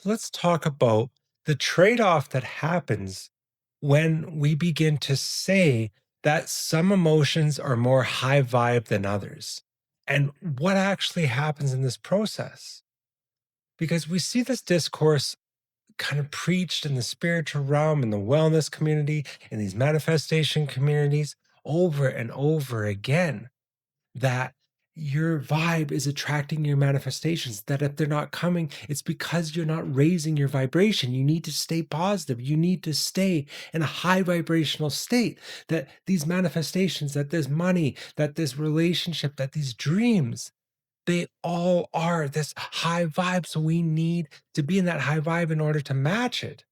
Let's talk about the trade off that happens when we begin to say that some emotions are more high vibe than others, and what actually happens in this process. Because we see this discourse kind of preached in the spiritual realm, in the wellness community, in these manifestation communities over and over again that your vibe is attracting your manifestations, that if they're not coming, it's because you're not raising your vibration. You need to stay positive. You need to stay in a high vibrational state. That these manifestations, that this money, that this relationship, that these dreams, they all are this high vibe. So we need to be in that high vibe in order to match it.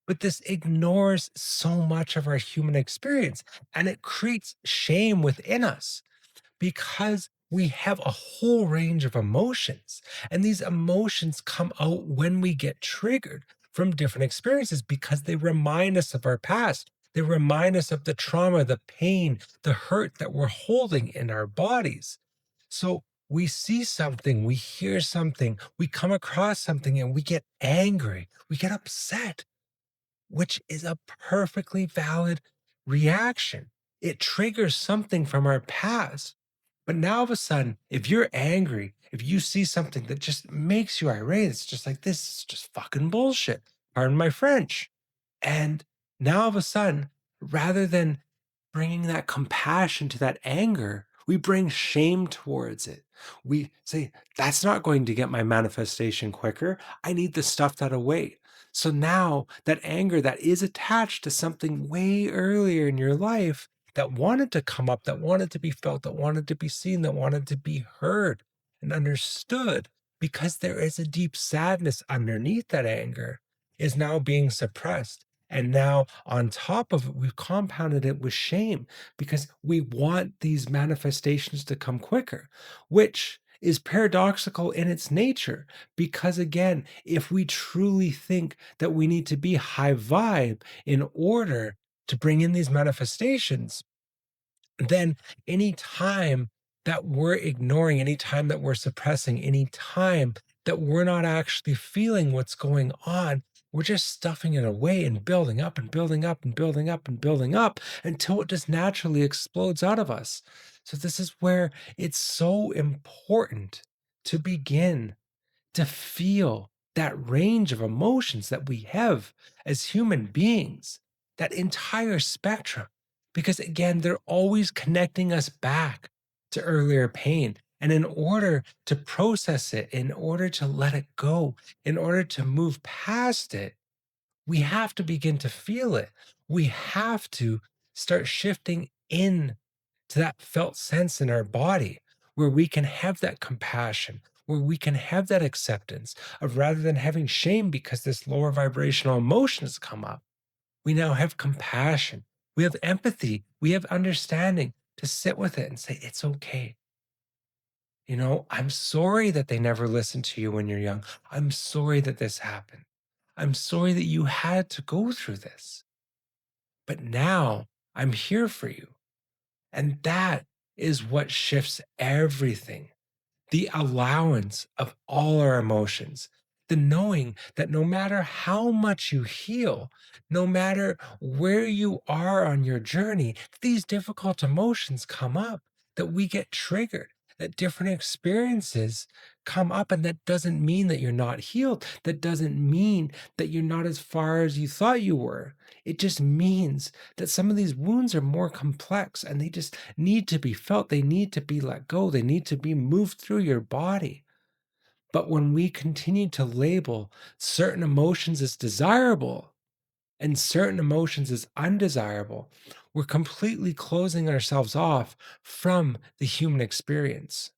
But this ignores so much of our human experience and it creates shame within us because we have a whole range of emotions. And these emotions come out when we get triggered from different experiences because they remind us of our past. They remind us of the trauma, the pain, the hurt that we're holding in our bodies. So we see something, we hear something, we come across something, and we get angry, we get upset, which is a perfectly valid reaction. It triggers something from our past. But now, all of a sudden, if you're angry, if you see something that just makes you irate, it's just like, this is just fucking bullshit. Pardon my French. And now, all of a sudden, rather than bringing that compassion to that anger, we bring shame towards it. We say, that's not going to get my manifestation quicker. I need to stuff that away. So now that anger that is attached to something way earlier in your life that wanted to come up, that wanted to be felt, that wanted to be seen, that wanted to be heard and understood, because there is a deep sadness underneath that anger, is now being suppressed. And now, on top of it, we've compounded it with shame because we want these manifestations to come quicker, which is paradoxical in its nature. Because again, if we truly think that we need to be high vibe in order to bring in these manifestations, then any time that we're ignoring, any time that we're suppressing, any time that we're not actually feeling what's going on, we're just stuffing it away and building up and building up and building up and building up until it just naturally explodes out of us. So, this is where it's so important to begin to feel that range of emotions that we have as human beings, that entire spectrum. Because again, they're always connecting us back to earlier pain. And in order to process it, in order to let it go, in order to move past it, we have to begin to feel it. We have to start shifting in to that felt sense in our body where we can have that compassion, where we can have that acceptance of rather than having shame because this lower vibrational emotion has come up, we now have compassion. We have empathy. We have understanding to sit with it and say, it's okay. I'm sorry that they never listened to you when you're young. I'm sorry that this happened. I'm sorry that you had to go through this. But now I'm here for you. And that is what shifts everything. The allowance of all our emotions, the knowing that no matter how much you heal, no matter where you are on your journey, these difficult emotions come up, that we get triggered, that different experiences come up. And that doesn't mean that you're not healed. That doesn't mean that you're not as far as you thought you were. It just means that some of these wounds are more complex and they just need to be felt. They need to be let go. They need to be moved through your body. But when we continue to label certain emotions as desirable and certain emotions as undesirable, we're completely closing ourselves off from the human experience.